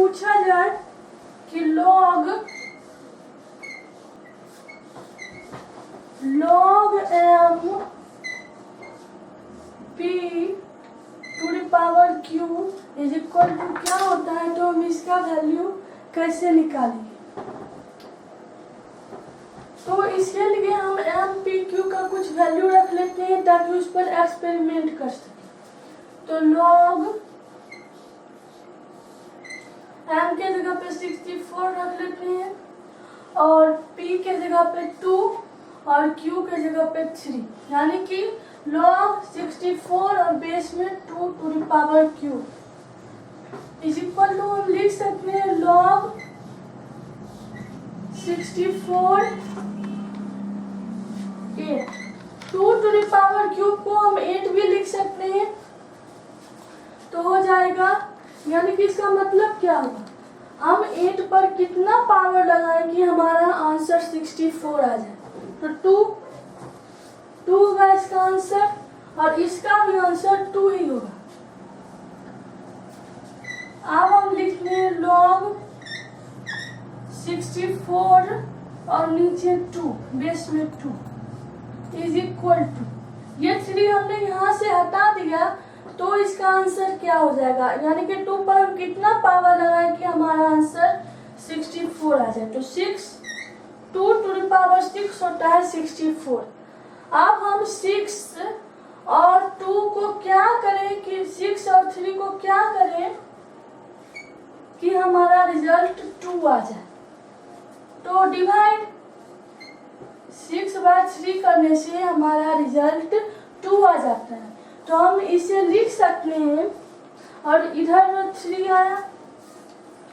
पूछा जाए कि log m p to the power q is equal to क्या होता है, तो हम इसका वैल्यू कैसे निकालेंगे। तो इसके लिए हम एम पी क्यू का कुछ वैल्यू रख लेते हैं ताकि उस पर एक्सपेरिमेंट कर सकें। तो log m के जगह पे 64 रख लेते हैं और p के जगह पे 2 और q के जगह पे 3, यानी कि log 64 और बेस में 2 to the power q is equal to हम लिख सकते हैं log 64 8। 2 to the power q को हम 8 भी लिख सकते हैं, तो हो जाएगा, यानी कि इसका मतलब क्या होगा, हम 8 पर कितना पावर लगाएं कि हमारा आंसर 64 आ जाए। तो 2 होगा इसका आंसर और इसका भी आंसर 2 ही होगा। अब हम लिखते हैं log 64 और नीचे 2 बेस में 2 इज इक्वल टू, ये 3 हमने यहाँ से हटा दिया तो इसका आंसर क्या हो जाएगा, यानी कि 2 पर हम कितना पावर लगाएं कि हमारा आंसर 64 आ जाए। तो 2 टू द पावर 6 होता है 64। अब हम 6 और 2 को क्या करें कि 6 और 3 को क्या करें कि हमारा रिजल्ट 2 आ जाए। तो डिवाइड 6/3 करने से हमारा रिजल्ट 2 आ जाता है। तो हम इसे लिख सकते हैं और इधर 3 आया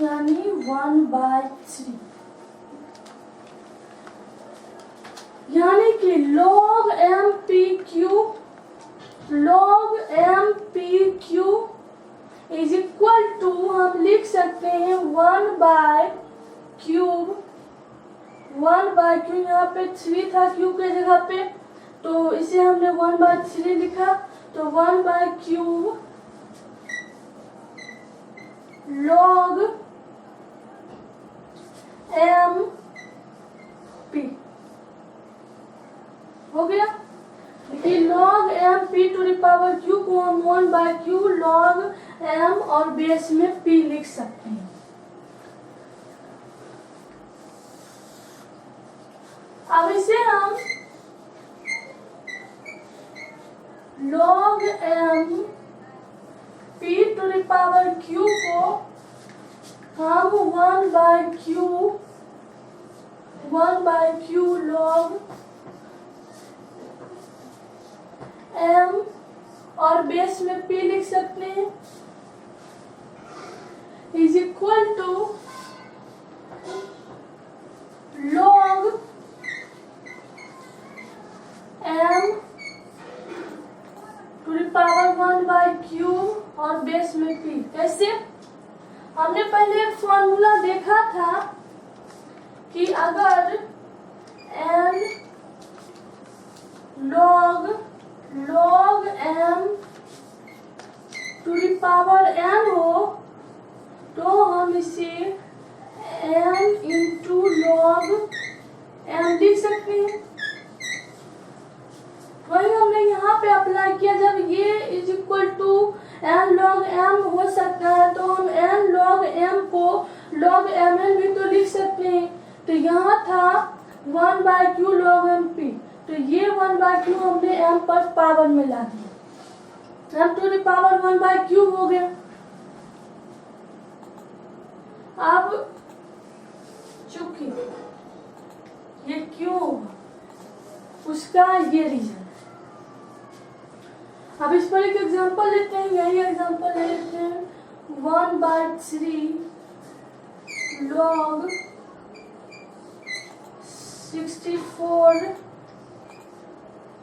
यानी 1/3, यानी कि log m p q is equal to हम लिख सकते हैं 1/3 यहाँ पे 3 था q के जगह पे, तो इसे हमने 1/3 लिखा। तो 1/3 log m p हो गया। कि log m p to the power q को हम 1/q log m और बेस में p लिख सकते हैं। अब इसे हम log m p to the power q को हम 1/q log m और बेस में p लिख सकते हैं is equal to log m to the power 1/q और बेस में p। कैसे? हमने पहले एक फॉर्मूला देखा था कि अगर n log m to the power n हो तो हम इसे n इंटू log m लिख सकते हैं। वही हमने यहाँ पे अप्लाई किया, जब ये is equal to n log m हो सकता है तो हम n log m को log mn भी तो लिख सकते हैं। तो यहाँ था 1/q log m p, तो ये 1/q हमने m पर पावर में ला दिया, m to the power 1/q हो गया। अब चूंकि ये क्यों हुआ उसका ये रीजन। अब इस पर एक एग्जांपल लेते हैं, यही एग्जांपल ले लेते हैं 1/3 log 64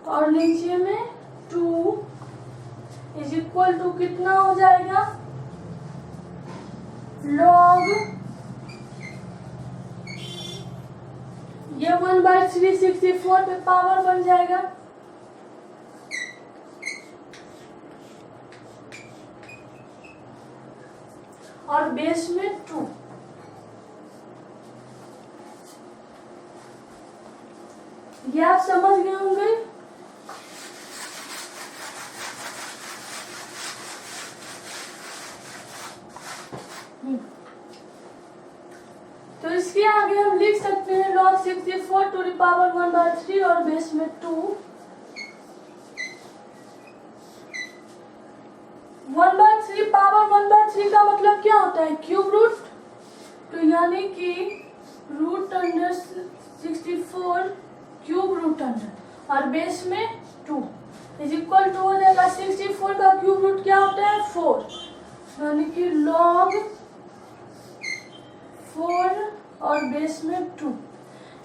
और नीचे में 2 इज इक्वल टू कितना हो जाएगा, log ये 1/3 64 पे पावर बन जाएगा और बेस में 2। ये आप समझ गए होंगे। तो इसके आगे हम लिख सकते हैं log 64 टू द पावर 1/3 और बेस में 2। 1/3 पावर 1/3 का मतलब क्या होता है? Cube root. तो यानी कि root under 64 cube root under और बेस में 2 इज इक्वल टू हो जाएगा 64 का क्यूब रूट क्या होता है? 4। यानी कि log 4 और बेस में 2।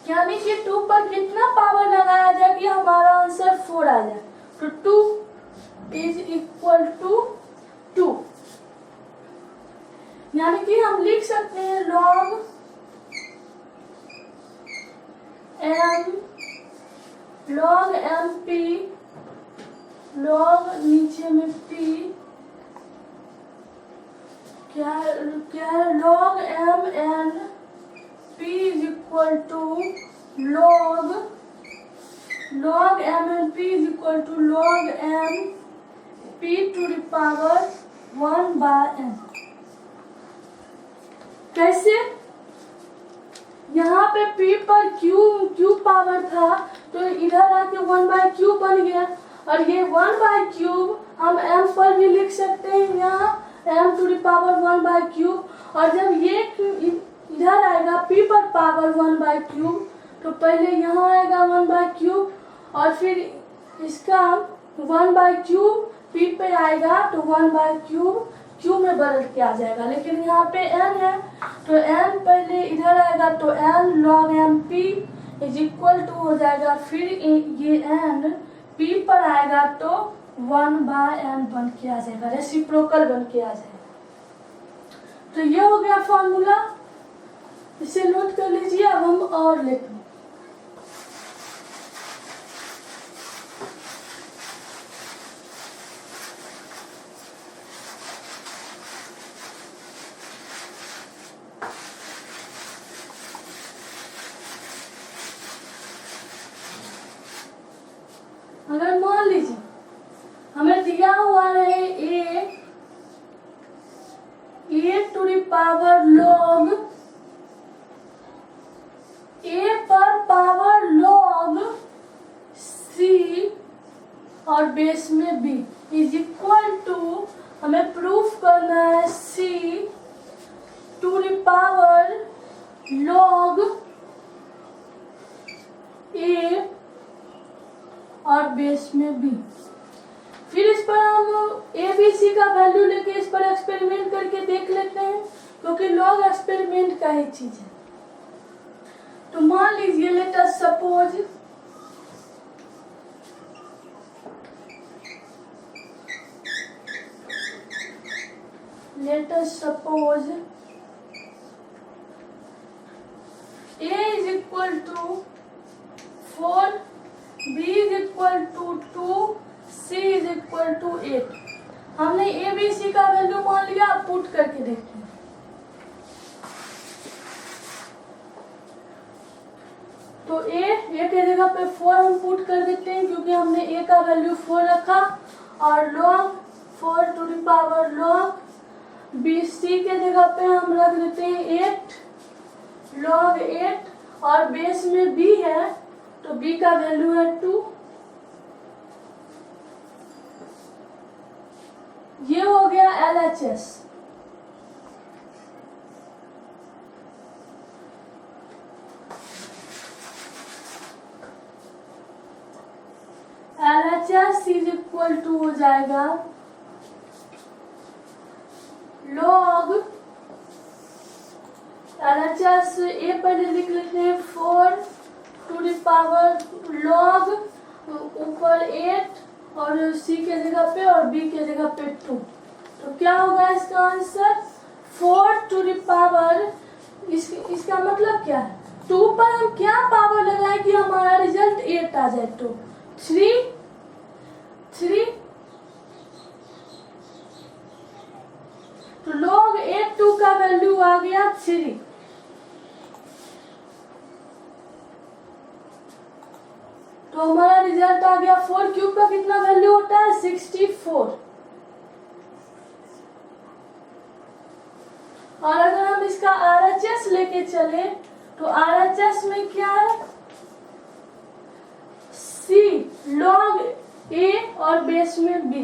यानी कि 2 पर कितना पावर लगाया जाए कि हमारा आंसर 4 आ जाए? तो 2 इज इक्वल टू 2। यानी कि हम लिख सकते हैं log mp log नीचे में p क्या है log mn p is equal to log mn p is equal to log m p to the power 1/n। कैसे? यहाँ पे p पर q पावर था तो इधर आके 1/q बन गया और ये 1/क्यूब हम m पर भी लिख सकते हैं, यहाँ m टू द पावर 1/क्यूब। और जब ये इधर आएगा p पर पावर 1/क्यूब तो पहले यहाँ आएगा 1/क्यूब और फिर इसका 1/क्यूब p पे आएगा तो 1/क्यूब q में बदल के आ जाएगा। लेकिन यहाँ पे n है तो n पहले इधर आएगा तो n log mp is equal to हो जाएगा, फिर ये n p पर आएगा तो 1/n बन के आ जाएगा, रेसिप्रोकल बन के आ जाएगा। तो ये हो गया फॉर्मूला, इसे नोट कर लीजिए। अब हम और लिखें। अगर मान लीजिए हमें दिया हुआ है a to the power log a पर पावर log c और बेस में b इज इक्वल टू हमें प्रूफ करना है c to the power log a और बेस में b। फिर इस पर हम ABC का वैल्यू लेके इस पर एक्सपेरिमेंट करके देख लेते हैं, क्योंकि लॉग एक्सपेरिमेंट का ही चीज है। तो मान लीजिए let us suppose a is equal to 4, b is equal to 2, c is equal to 8। हमने a b c का वैल्यू मान लिया, अब पुट करके देखते हैं। तो a के जगह पे 4 हम पुट कर देते हैं, क्योंकि हमने a का वैल्यू 4 रखा, और log 4 to the power log b c के जगह पे हम रख देते हैं 8 log 8, और बेस में b है तो b का वैल्यू है 2। ये हो गया LHS। LHS is equal to हो जाएगा log LHS ए पहले लिख लेते हैं 4 टू द पावर log ऊपर 8 और c के जगह पे और b के जगह पे 2। तो क्या होगा इसका आंसर? 4 टू द पावर, इसका मतलब क्या है? 2 पर हम क्या पावर लगाएं कि हमारा रिजल्ट 8 आ जाए? तो 3 तो log 8 2 3। तो हमारा रिजल्ट आ गया 4 क्यूब का कितना वैल्यू होता है 64। और अगर हम इसका RHS लेके चले तो RHS में क्या है C log A और बेस में B।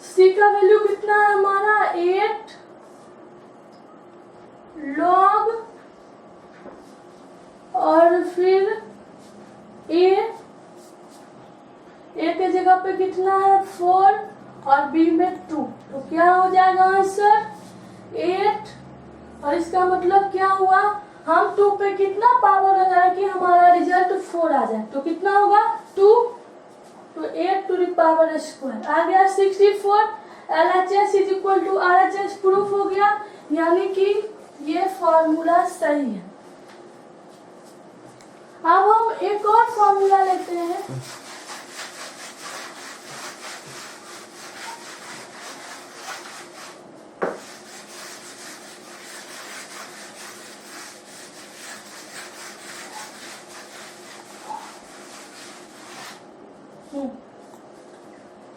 C का वैल्यू कितना है हमारा 8 log और फिर A के जगह पे कितना है 4 और B में 2। तो क्या हो जाएगा आंसर 8। और इसका मतलब क्या हुआ हम 2 पे कितना पावर लगाए कि हमारा रिजल्ट 4 आ जाए। तो कितना होगा 2 तो 8 टू द पावर स्क्वायर आ गया 64। LHS is equal to RHS proof हो गया, यानी कि ये फॉर्मूला सही है। अब हम एक और फॉर्मूला लेते हैं।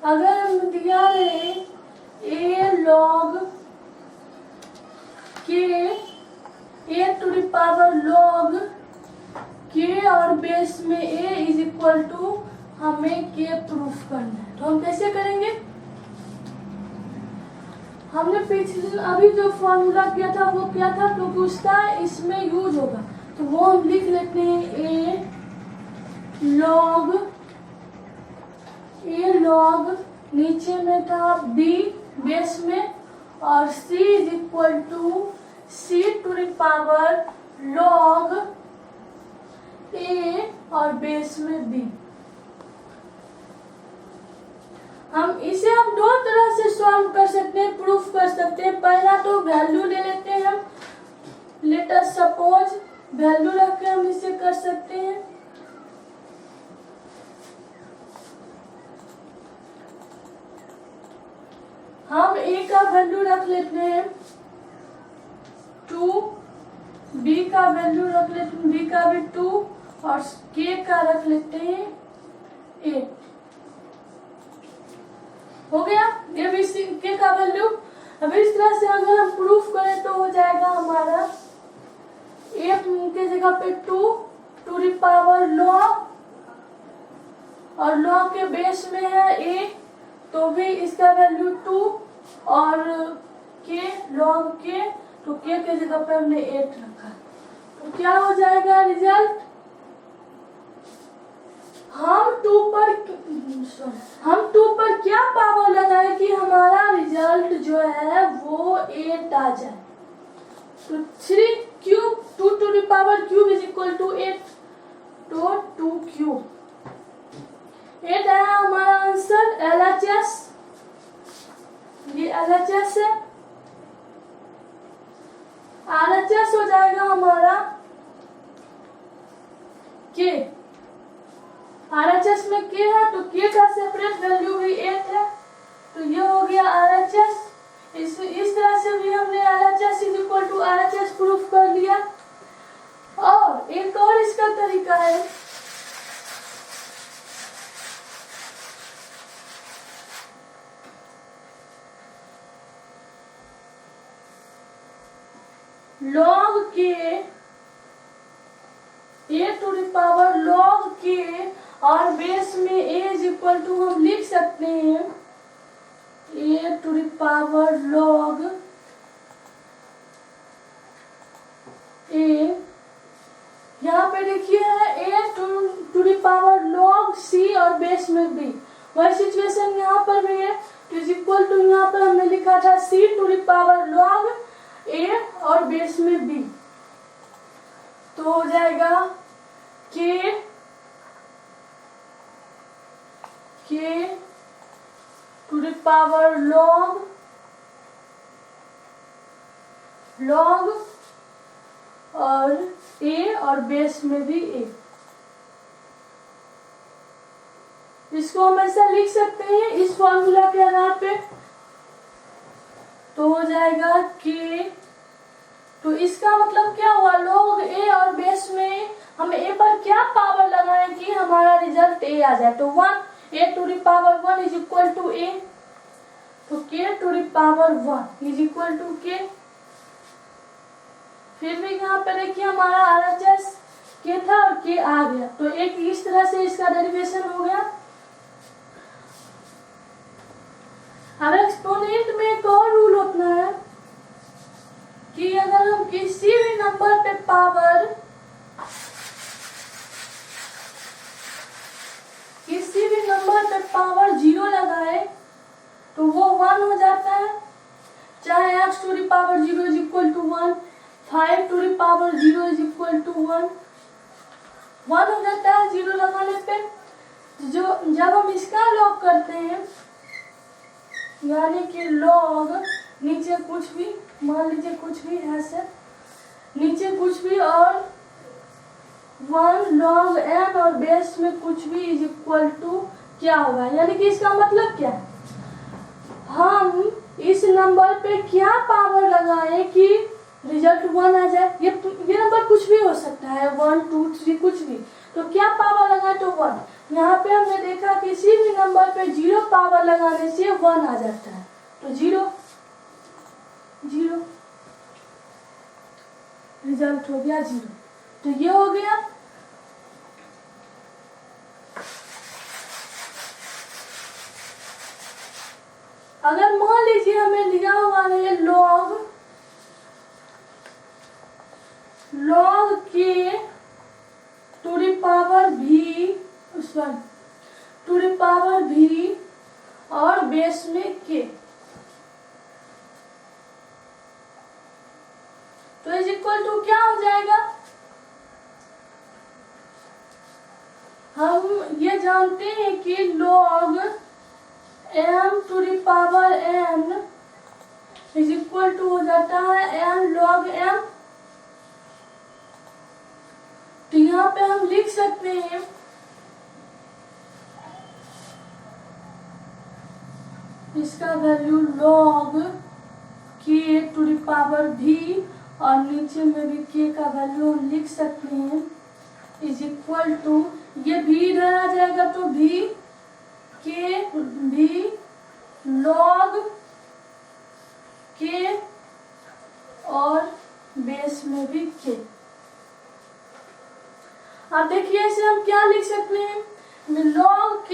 अगर हम दिया है A log K A to the power log K और बेस में A इज इक्वल टू हमें K प्रूफ करना है। तो हम कैसे करेंगे, हमने पिछले अभी जो फॉर्मूला किया था वो क्या था क्योंकि उसका इसमें यूज होगा, तो वो हम लिख लेते हैं A log नीचे में था B बेस में और C is equal to C to the power log A और बेस में B। हम इसे हम दो तरह से सॉल्व कर सकते हैं, प्रूफ कर सकते हैं। पहला तो वैल्यू ले लेते हैं हम, लेट अस सपोज वैल्यू रख के हम इसे कर सकते हैं। हम A का वैल्यू रख लेते हैं 2, B का वैल्यू रख लेते हैं, B का भी 2 और K का रख लेते हैं 8। हो गया ये भी K का वैल्यू। अब इस तरह से अगर हम प्रूफ करें तो हो जाएगा हमारा 8 के जगह पे 2 टू द पावर log और log के बेस में है A तो भी इसका वैल्यू 2 और K log K तो K के जगह पे हमने 8 रखा। तो क्या हो जाएगा रिजल्ट, हम 2 पर क्या पावर लगाए कि हमारा रिजल्ट जो है वो 8 आ जाए। तो 3 cube 2 to the power cube is equal to 8 तो 2 क्यूब 8 आया हमारा आंसर। LHS ये LHS है, RHS हो जाएगा हमारा K। RHS में K है तो K का सेपरेट वैल्यू भी 8 है तो ये हो गया RHS। इस तरह से भी हमने LHS is equal to RHS proof कर लिया। और एक और इसका तरीका है, log K A to the power log K और बेस में A इज इक्वल टू हम लिख सकते हैं A to the power log A। यहाँ पे देखिए है A to the power log C और बेस में B। वही सिचुएशन यहाँ पर भी है तो इज इक्वल टू यहाँ पर हमने लिखा था C to the power log A और बेस में B। तो हो जाएगा K to the power log और ए और बेस में भी ए। इसको हम ऐसा लिख सकते हैं इस फॉर्मूला के आधार पे, तो हो जाएगा के। तो इसका मतलब क्या हुआ, log a और बेस में हम a पर क्या पावर लगाएं कि हमारा रिजल्ट a आ जाए। तो 1 a to the power 1 is equal to a, तो k to the power 1 is equal to k। फिर भी यहाँ पे देखिए हमारा RHS k था और k आ गया, तो एक इस तरह से इसका डेरिवेशन हो गया। अब एक्सपोनेंट में एक और रूल होता है कि अगर हम किसी भी नंबर पे पावर 0 लगाए तो वो 1 हो जाता है, चाहे x to the power 0 is equal to 1, 5 to the power 0 is equal to 1 हो जाता है 0 लगाने पे। जो जब हम इसका लॉग करते हैं, यानी कि लॉग नीचे कुछ भी, मान लीजिए कुछ भी ऐसे नीचे कुछ भी और 1 log n और बेस में कुछ भी इज इक्वल टू क्या होगा, यानी कि इसका मतलब क्या है, हम इस नंबर पे क्या पावर लगाएं कि रिजल्ट 1 आ जाए। ये नंबर कुछ भी हो सकता है, 1 2 3 कुछ भी, तो क्या पावर लगाए तो 1। यहाँ पे हमने देखा किसी भी नंबर पे 0 पावर लगाने से 1 आ जाता है, तो 0 रिजल्ट हो गया 0। तो ये हो गया। अगर मान लीजिए हमें दिया हुआ है log k to the power v और बेस में k, तो इज इक्वल टू क्या हो जाएगा, हम ये जानते हैं कि log m to the power n is equal to हो जाता है n log m। तो यहाँ पे हम लिख सकते हैं इसका value log k to the power v और नीचे में भी k का वैल्यू हम लिख सकते हैं इज इक्वल टू, ये v इधर आ जाएगा तो v log k और बेस में भी k। अब देखिए इसे हम क्या लिख सकते हैं, log k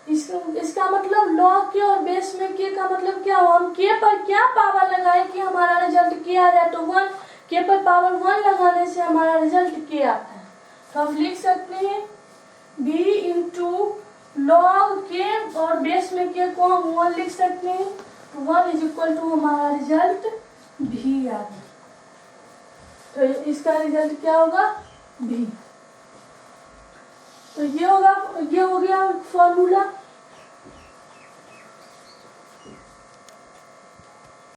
इसका मतलब log k और बेस में k का मतलब क्या हुआ, हम k पर क्या पावर लगाए कि हमारा रिजल्ट k आ जाए, तो 1, k पर पावर 1 लगाने से हमारा रिजल्ट k आता है। तो हम लिख सकते हैं b इंटू log k और बेस में k को हम 1 लिख सकते हैं, तो 1 इज इक्वल टू हमारा रिजल्ट b आ गया। तो इसका रिजल्ट क्या होगा, b। तो ये हो गया फॉर्मूला।